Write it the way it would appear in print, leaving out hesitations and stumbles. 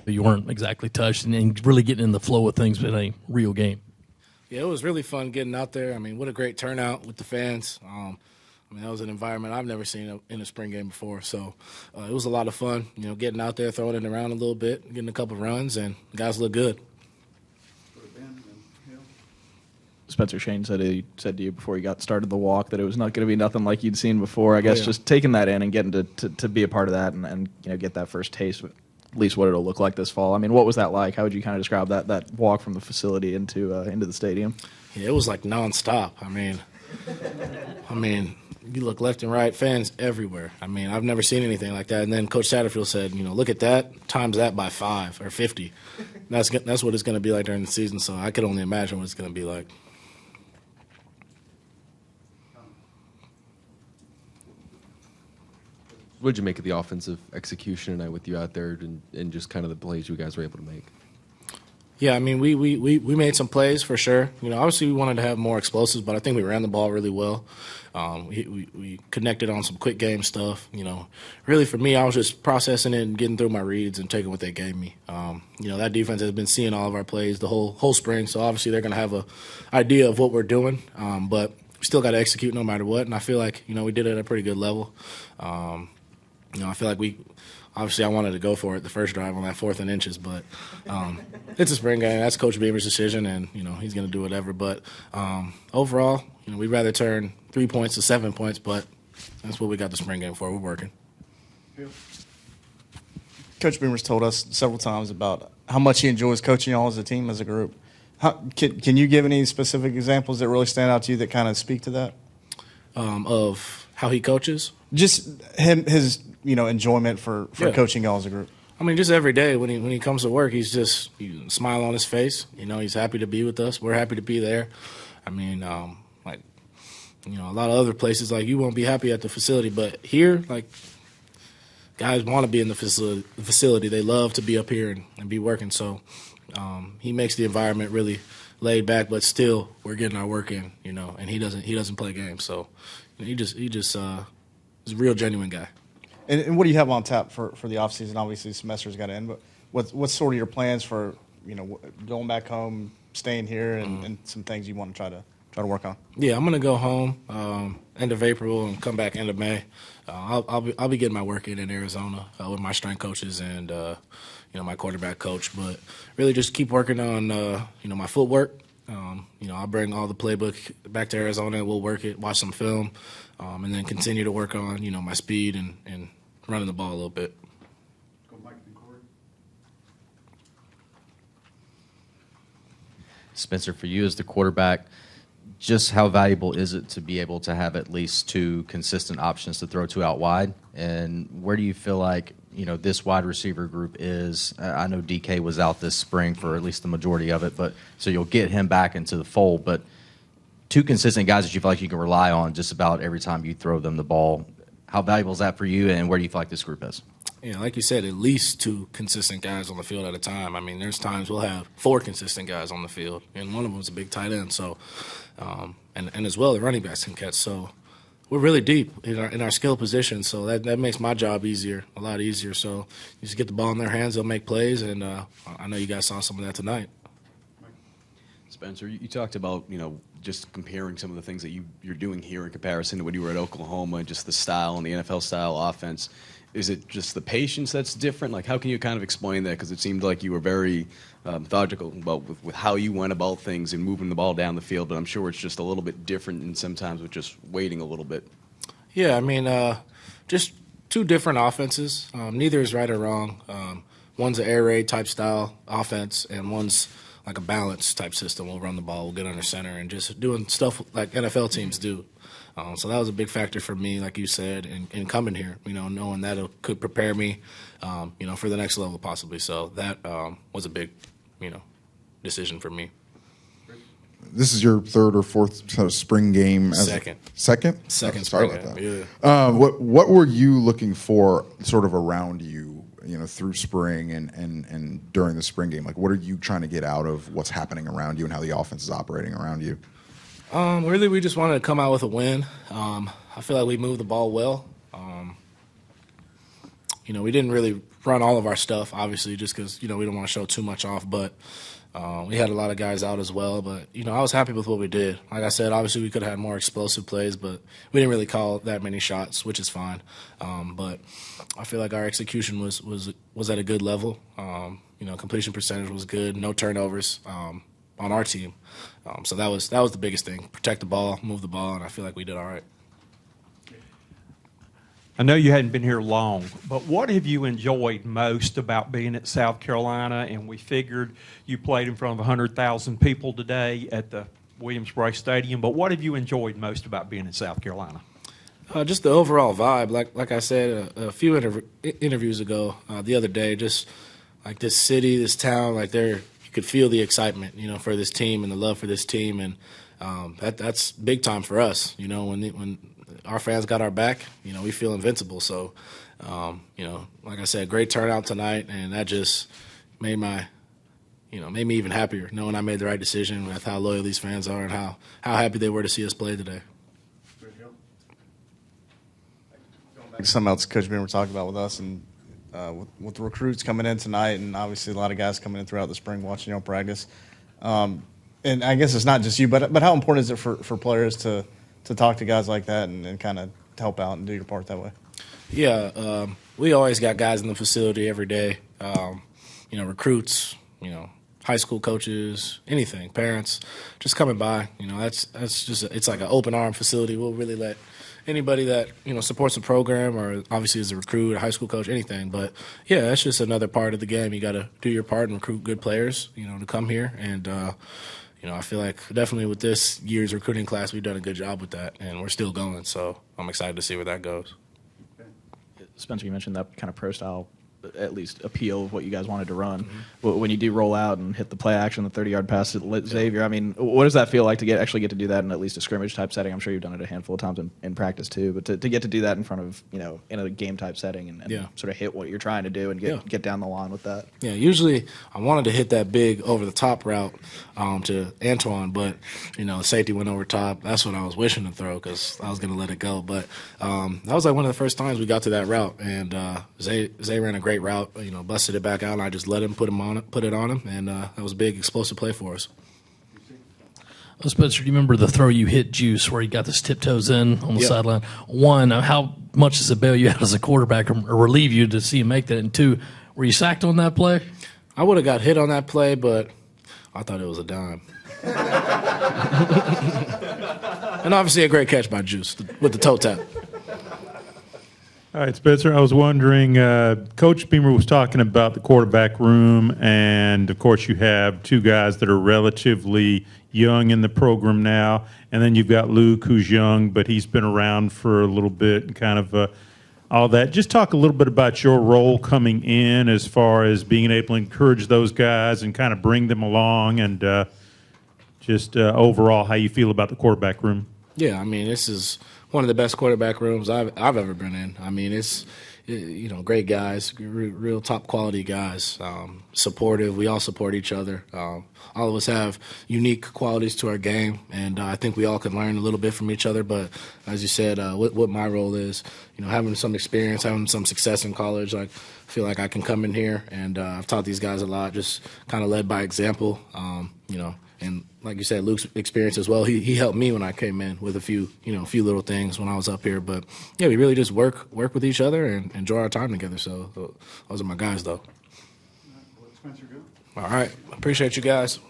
You weren't exactly touched and really getting in the flow of things in a real game. Yeah, it was really fun getting out there. I mean, what a great turnout with the fans. That was an environment I've never seen in a spring game before. So it was a lot of fun, getting out there, throwing it around a little bit, getting a couple runs, and the guys look good. Spencer Shane said to you before you got started the walk that it was not going to be nothing like you'd seen before. I guess just taking that in and getting to be a part of that and get that first taste of at least what it'll look like this fall. I mean, what was that like? How would you kind of describe that walk from the facility into the stadium? Yeah, it was like nonstop. I mean, you look left and right, fans everywhere. I mean, I've never seen anything like that. And then Coach Satterfield said, look at that, times that by 5 or 50. That's what it's going to be like during the season. So I could only imagine what it's going to be like. What did you make of the offensive execution tonight with you out there and just kind of the plays you guys were able to make? Yeah, I mean, we made some plays for sure. Obviously we wanted to have more explosives, but I think we ran the ball really well. We connected on some quick game stuff. Really for me, I was just processing it and getting through my reads and taking what they gave me. That defense has been seeing all of our plays the whole spring, so obviously they're going to have an idea of what we're doing. But we still got to execute no matter what, and I feel like we did it at a pretty good level. I feel like obviously I wanted to go for it the first drive on that 4th and inches, but it's a spring game. That's Coach Beamer's decision, and, he's going to do whatever. But overall, we'd rather turn 3 points to 7 points, but that's what we got the spring game for. We're working. Coach Beamer's told us several times about how much he enjoys coaching y'all as a team, as a group. Can you give any specific examples that really stand out to you that kind of speak to that? Of how he coaches? Just his enjoyment for coaching y'all as a group. I mean, just every day when he comes to work, he's just smile on his face. He's happy to be with us. We're happy to be there. I mean, a lot of other places, like, you won't be happy at the facility, but here, like, guys want to be in the facility. They love to be up here and be working. So he makes the environment really laid back, but still we're getting our work in. And he doesn't play games. So he just is a real genuine guy. And what do you have on tap for the offseason? Obviously, the semester's got to end, but what's sort of your plans for going back home, staying here, and some things you want to try to work on? Yeah, I'm gonna go home end of April and come back end of May. I'll be getting my work in Arizona with my strength coaches and my quarterback coach. But really, just keep working on my footwork. I'll bring all the playbook back to Arizona and we'll work it, watch some film, and then continue to work on my speed and running the ball a little bit. Spencer, for you as the quarterback, just how valuable is it to be able to have at least 2 consistent options to throw to out wide? And where do you feel like this wide receiver group is? I know DK was out this spring for at least the majority of it, but so you'll get him back into the fold. But 2 consistent guys that you feel like you can rely on just about every time you throw them the ball. How valuable is that for you, and where do you feel like this group is? Like you said, at least 2 consistent guys on the field at a time. I mean, there's times we'll have 4 consistent guys on the field, and one of them is a big tight end. So, and as well, the running backs can catch. So, we're really deep in our skill position. So that makes my job a lot easier. So, you just get the ball in their hands, they'll make plays, and I know you guys saw some of that tonight. Spencer, you talked about, just comparing some of the things that you're doing here in comparison to when you were at Oklahoma, and just the style and the NFL-style offense. Is it just the patience that's different? Like, how can you kind of explain that? Because it seemed like you were very methodical about with how you went about things and moving the ball down the field, but I'm sure it's just a little bit different and sometimes with just waiting a little bit. Yeah, I mean, just 2 different offenses. Neither is right or wrong. One's an air raid type style offense, and one's like a balance type system. We'll run the ball, we'll get under center, and just doing stuff like NFL teams do. So that was a big factor for me, like you said, in coming here, knowing that it could prepare me, for the next level possibly. So that was a big, decision for me. This is your 3rd or 4th spring game? Second. Second? Second sorry spring about game, that. yeah. What were you looking for sort of around you, through spring and during the spring game? Like, what are you trying to get out of what's happening around you and how the offense is operating around you? Really, we just wanted to come out with a win. I feel like we moved the ball well. we didn't really run all of our stuff, obviously, just because, we don't want to show too much off. But we had a lot of guys out as well. But, I was happy with what we did. Like I said, obviously we could have had more explosive plays, but we didn't really call that many shots, which is fine. But I feel like our execution was at a good level. Completion percentage was good, no turnovers on our team. So that was the biggest thing. Protect the ball, move the ball, and I feel like we did all right. I know you hadn't been here long, but what have you enjoyed most about being at South Carolina? And we figured you played in front of 100,000 people today at the Williams-Brice Stadium, but what have you enjoyed most about being in South Carolina? Just the overall vibe. Like I said a few interviews ago, the other day, just like this city, this town, like you could feel the excitement, for this team and the love for this team, and that's big time for us. When our fans got our back, we feel invincible. So, like I said, great turnout tonight, and that just made me even happier knowing I made the right decision with how loyal these fans are and how happy they were to see us play today. Something else Coach Ben were talking about with us and with the recruits coming in tonight, and obviously a lot of guys coming in throughout the spring watching y'all practice. And I guess it's not just you, but how important is it for players to talk to guys like that and kind of help out and do your part that way? Yeah, we always got guys in the facility every day. Recruits, high school coaches, anything, parents, just coming by. That's just it's like an open arm facility. We'll really let anybody that supports the program, or obviously as a recruit, a high school coach, anything. But yeah, that's just another part of the game. You got to do your part and recruit good players, to come here. And I feel like definitely with this year's recruiting class, we've done a good job with that, and we're still going. So I'm excited to see where that goes. Spencer, you mentioned that kind of pro style, at least appeal of what you guys wanted to run. Mm-hmm. When you do roll out and hit the play action, the 30-yard pass to Xavier, I mean, what does that feel like to actually get to do that in at least a scrimmage type setting? I'm sure you've done it a handful of times in practice too, but to get to do that in front of, in a game type setting and sort of hit what you're trying to do and get down the line with that. Yeah, usually I wanted to hit that big over the top route to Antoine, but the safety went over top. That's what I was wishing to throw because I was going to let it go. But that was like one of the first times we got to that route, and Zay ran a great route. Busted it back out, and I just let him put it on him, and that was a big explosive play for us. Spencer, do you remember the throw you hit Juice where he got his tiptoes in on the sideline? One, how much does it bail you out as a quarterback or relieve you to see him make that? And two, were you sacked on that play? I would have got hit on that play, but I thought it was a dime. And obviously a great catch by Juice with the toe tap. All right, Spencer, I was wondering, Coach Beamer was talking about the quarterback room, and, of course, you have two guys that are relatively young in the program now, and then you've got Luke, who's young, but he's been around for a little bit and kind of all that. Just talk a little bit about your role coming in as far as being able to encourage those guys and kind of bring them along, and just overall how you feel about the quarterback room. Yeah, I mean, this is one of the best quarterback rooms I've ever been in. I mean, it's great guys, real top quality guys, supportive. We all support each other. All of us have unique qualities to our game, and I think we all can learn a little bit from each other. But as you said, what my role is, having some experience, having some success in college, I feel like I can come in here, and I've taught these guys a lot, just kind of led by example, and like you said, Luke's experience as well. He helped me when I came in with a few little things when I was up here. But yeah, we really just work with each other and enjoy our time together. So those are my guys, though. All right, appreciate you guys.